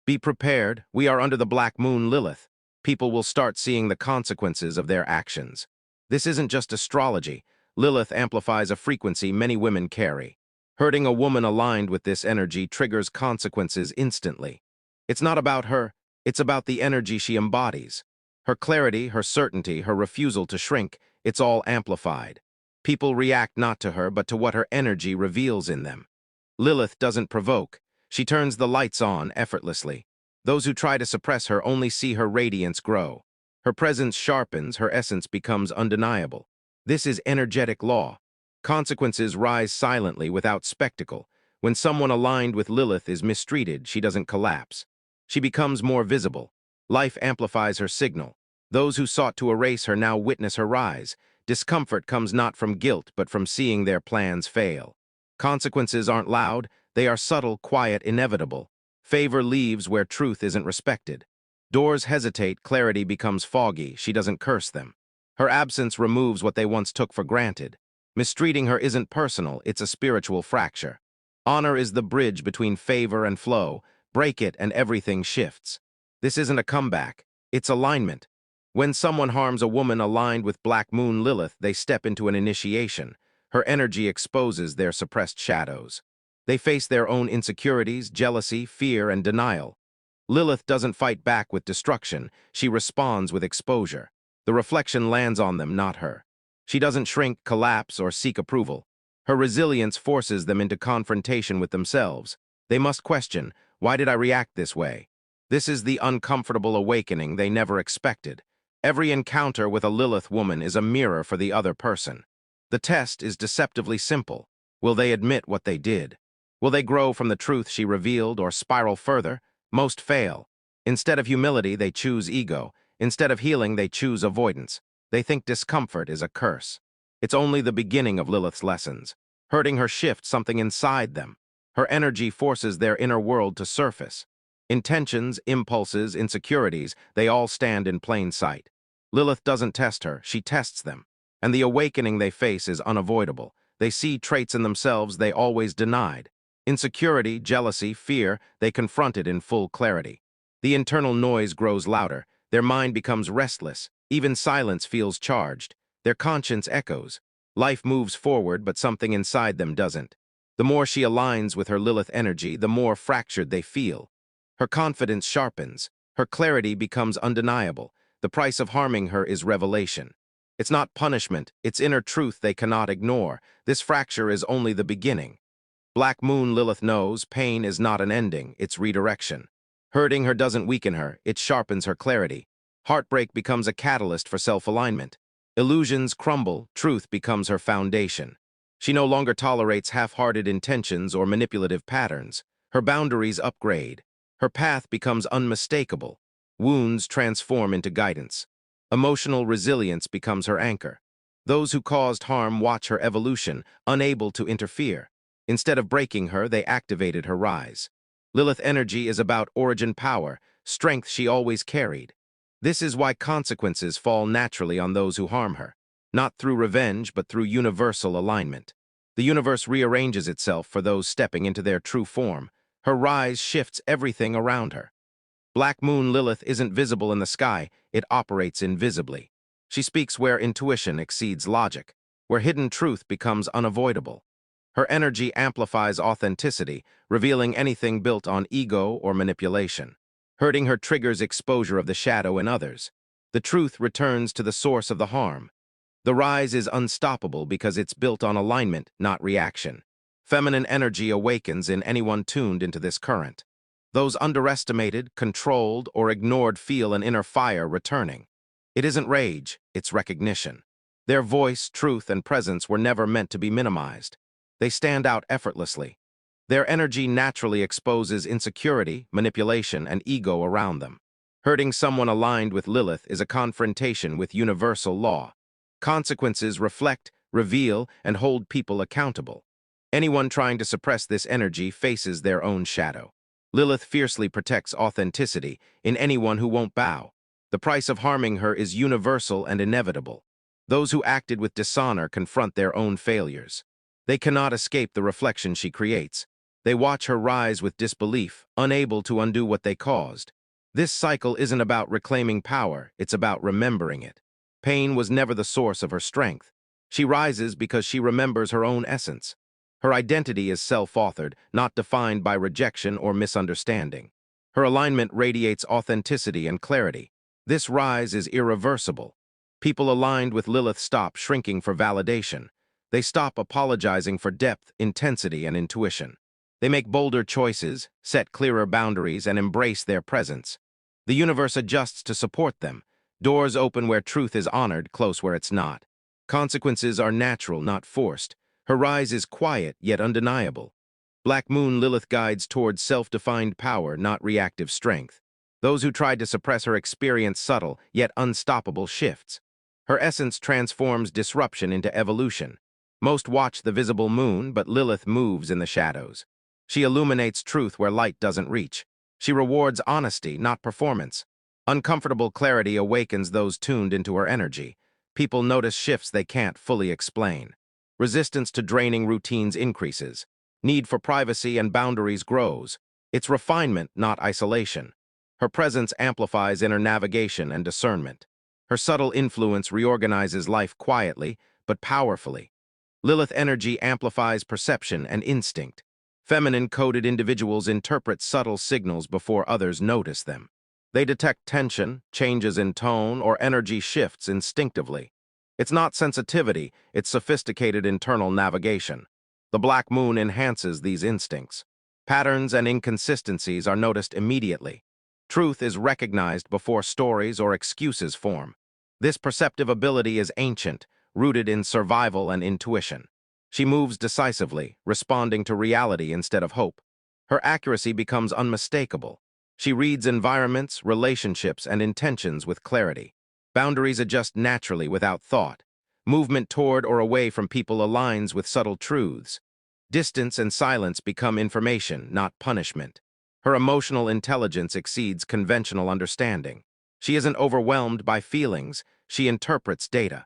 Be prepared, we are under the Black Moon Lilith. People will start seeing the consequences of their actions. This isn't just astrology. Lilith amplifies a frequency many women carry. Hurting a woman aligned with this energy triggers consequences instantly. It's not about her, it's about the energy she embodies. Her clarity, her certainty, her refusal to shrink, it's all amplified. People react not to her, but to what her energy reveals in them. Lilith doesn't provoke. She turns the lights on effortlessly. Those who try to suppress her only see her radiance grow. Her presence sharpens, her essence becomes undeniable. This is energetic law. Consequences rise silently without spectacle. When someone aligned with Lilith is mistreated, she doesn't collapse. She becomes more visible. Life amplifies her signal. Those who sought to erase her now witness her rise. Discomfort comes not from guilt, but from seeing their plans fail. Consequences aren't loud, they are subtle, quiet, inevitable. Favor leaves where truth isn't respected. Doors hesitate, clarity becomes foggy, she doesn't curse them. Her absence removes what they once took for granted. Mistreating her isn't personal, it's a spiritual fracture. Honor is the bridge between favor and flow. Break it and everything shifts. This isn't a comeback, it's alignment. When someone harms a woman aligned with Black Moon Lilith, they step into an initiation. Her energy exposes their suppressed shadows. They face their own insecurities, jealousy, fear, and denial. Lilith doesn't fight back with destruction, she responds with exposure. The reflection lands on them, not her. She doesn't shrink, collapse, or seek approval. Her resilience forces them into confrontation with themselves. They must question, why did I react this way? This is the uncomfortable awakening they never expected. Every encounter with a Lilith woman is a mirror for the other person. The test is deceptively simple. Will they admit what they did? Will they grow from the truth she revealed or spiral further? Most fail. Instead of humility, they choose ego. Instead of healing, they choose avoidance. They think discomfort is a curse. It's only the beginning of Lilith's lessons. Hurting her shifts something inside them. Her energy forces their inner world to surface. Intentions, impulses, insecurities, they all stand in plain sight. Lilith doesn't test her, she tests them. And the awakening they face is unavoidable. They see traits in themselves they always denied. Insecurity, jealousy, fear, they confront it in full clarity. The internal noise grows louder. Their mind becomes restless. Even silence feels charged. Their conscience echoes. Life moves forward, but something inside them doesn't. The more she aligns with her Lilith energy, the more fractured they feel. Her confidence sharpens. Her clarity becomes undeniable. The price of harming her is revelation. It's not punishment, it's inner truth they cannot ignore. This fracture is only the beginning. Black Moon Lilith knows pain is not an ending, it's redirection. Hurting her doesn't weaken her, it sharpens her clarity. Heartbreak becomes a catalyst for self-alignment. Illusions crumble, truth becomes her foundation. She no longer tolerates half-hearted intentions or manipulative patterns. Her boundaries upgrade. Her path becomes unmistakable. Wounds transform into guidance. Emotional resilience becomes her anchor. Those who caused harm watch her evolution, unable to interfere. Instead of breaking her, they activated her rise. Lilith energy is about origin power, strength she always carried. This is why consequences fall naturally on those who harm her. Not through revenge, but through universal alignment. The universe rearranges itself for those stepping into their true form. Her rise shifts everything around her. Black Moon Lilith isn't visible in the sky, it operates invisibly. She speaks where intuition exceeds logic, where hidden truth becomes unavoidable. Her energy amplifies authenticity, revealing anything built on ego or manipulation. Hurting her triggers exposure of the shadow in others. The truth returns to the source of the harm. The rise is unstoppable because it's built on alignment, not reaction. Feminine energy awakens in anyone tuned into this current. Those underestimated, controlled, or ignored feel an inner fire returning. It isn't rage, it's recognition. Their voice, truth, and presence were never meant to be minimized. They stand out effortlessly. Their energy naturally exposes insecurity, manipulation, and ego around them. Hurting someone aligned with Lilith is a confrontation with universal law. Consequences reflect, reveal, and hold people accountable. Anyone trying to suppress this energy faces their own shadow. Lilith fiercely protects authenticity in anyone who won't bow. The price of harming her is universal and inevitable. Those who acted with dishonor confront their own failures. They cannot escape the reflection she creates. They watch her rise with disbelief, unable to undo what they caused. This cycle isn't about reclaiming power, it's about remembering it. Pain was never the source of her strength. She rises because she remembers her own essence. Her identity is self-authored, not defined by rejection or misunderstanding. Her alignment radiates authenticity and clarity. This rise is irreversible. People aligned with Lilith stop shrinking for validation. They stop apologizing for depth, intensity, and intuition. They make bolder choices, set clearer boundaries, and embrace their presence. The universe adjusts to support them. Doors open where truth is honored, close where it's not. Consequences are natural, not forced. Her rise is quiet, yet undeniable. Black Moon Lilith guides towards self-defined power, not reactive strength. Those who tried to suppress her experience subtle, yet unstoppable shifts. Her essence transforms disruption into evolution. Most watch the visible moon, but Lilith moves in the shadows. She illuminates truth where light doesn't reach. She rewards honesty, not performance. Uncomfortable clarity awakens those tuned into her energy. People notice shifts they can't fully explain. Resistance to draining routines increases. Need for privacy and boundaries grows. It's refinement, not isolation. Her presence amplifies inner navigation and discernment. Her subtle influence reorganizes life quietly, but powerfully. Lilith energy amplifies perception and instinct. Feminine-coded individuals interpret subtle signals before others notice them. They detect tension, changes in tone, or energy shifts instinctively. It's not sensitivity, it's sophisticated internal navigation. The black moon enhances these instincts. Patterns and inconsistencies are noticed immediately. Truth is recognized before stories or excuses form. This perceptive ability is ancient, rooted in survival and intuition. She moves decisively, responding to reality instead of hope. Her accuracy becomes unmistakable. She reads environments, relationships, and intentions with clarity. Boundaries adjust naturally without thought. Movement toward or away from people aligns with subtle truths. Distance and silence become information, not punishment. Her emotional intelligence exceeds conventional understanding. She isn't overwhelmed by feelings, she interprets data.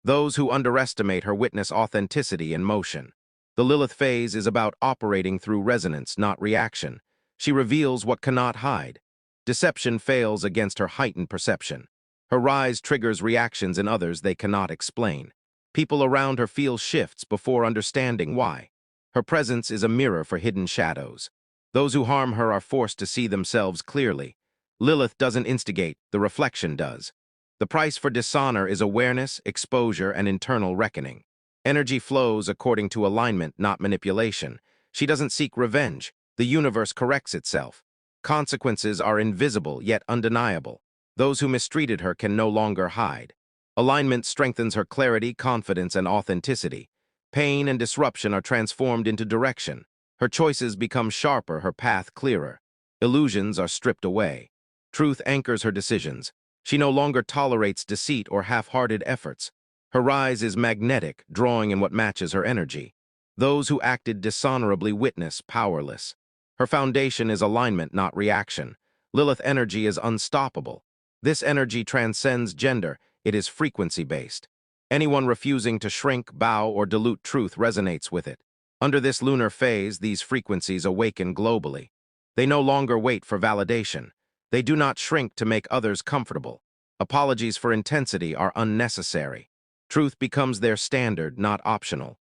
Those who underestimate her witness authenticity in motion. The Lilith phase is about operating through resonance, not reaction. She reveals what cannot hide. Deception fails against her heightened perception. Her rise triggers reactions in others they cannot explain. People around her feel shifts before understanding why. Her presence is a mirror for hidden shadows. Those who harm her are forced to see themselves clearly. Lilith doesn't instigate, the reflection does. The price for dishonor is awareness, exposure, and internal reckoning. Energy flows according to alignment, not manipulation. She doesn't seek revenge. The universe corrects itself. Consequences are invisible, yet undeniable. Those who mistreated her can no longer hide. Alignment strengthens her clarity, confidence, and authenticity. Pain and disruption are transformed into direction. Her choices become sharper, her path clearer. Illusions are stripped away. Truth anchors her decisions. She no longer tolerates deceit or half-hearted efforts. Her rise is magnetic, drawing in what matches her energy. Those who acted dishonorably witness powerless. Her foundation is alignment, not reaction. Lilith energy is unstoppable. This energy transcends gender. It is frequency-based. Anyone refusing to shrink, bow, or dilute truth resonates with it. Under this lunar phase, these frequencies awaken globally. They no longer wait for validation. They do not shrink to make others comfortable. Apologies for intensity are unnecessary. Truth becomes their standard, not optional.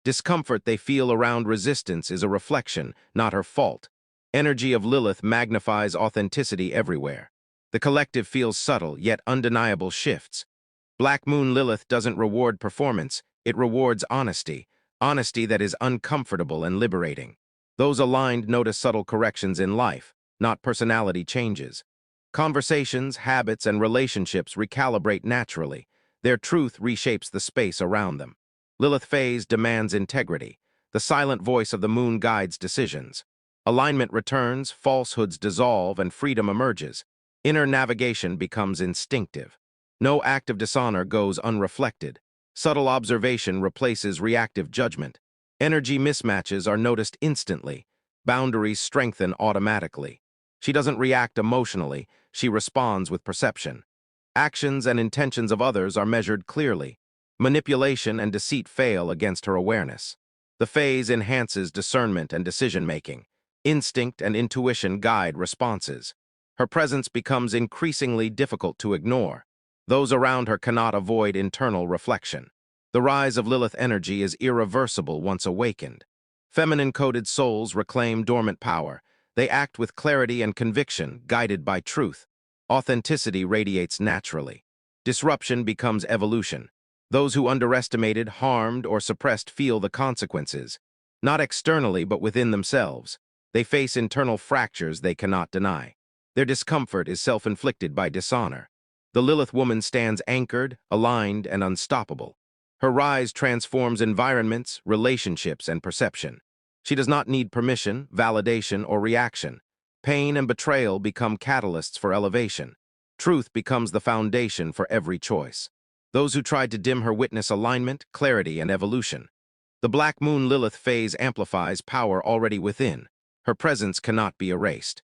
Discomfort they feel around resistance is a reflection, not her fault. Energy of Lilith magnifies authenticity everywhere. The collective feels subtle, yet undeniable shifts. Black Moon Lilith doesn't reward performance, it rewards honesty. Honesty that is uncomfortable and liberating. Those aligned notice subtle corrections in life, not personality changes. Conversations, habits, and relationships recalibrate naturally. Their truth reshapes the space around them. Lilith phase demands integrity. The silent voice of the moon guides decisions. Alignment returns, falsehoods dissolve, and freedom emerges. Inner navigation becomes instinctive. No act of dishonor goes unreflected. Subtle observation replaces reactive judgment. Energy mismatches are noticed instantly. Boundaries strengthen automatically. She doesn't react emotionally, she responds with perception. Actions and intentions of others are measured clearly. Manipulation and deceit fail against her awareness. The phase enhances discernment and decision-making. Instinct and intuition guide responses. Her presence becomes increasingly difficult to ignore. Those around her cannot avoid internal reflection. The rise of Lilith energy is irreversible once awakened. Feminine-coded souls reclaim dormant power. They act with clarity and conviction, guided by truth. Authenticity radiates naturally. Disruption becomes evolution. Those who underestimated, harmed, or suppressed feel the consequences, not externally but within themselves. They face internal fractures they cannot deny. Their discomfort is self-inflicted by dishonor. The Lilith woman stands anchored, aligned, and unstoppable. Her rise transforms environments, relationships, and perception. She does not need permission, validation, or reaction. Pain and betrayal become catalysts for elevation. Truth becomes the foundation for every choice. Those who tried to dim her witness alignment, clarity, and evolution. The Black Moon Lilith phase amplifies power already within. Her presence cannot be erased.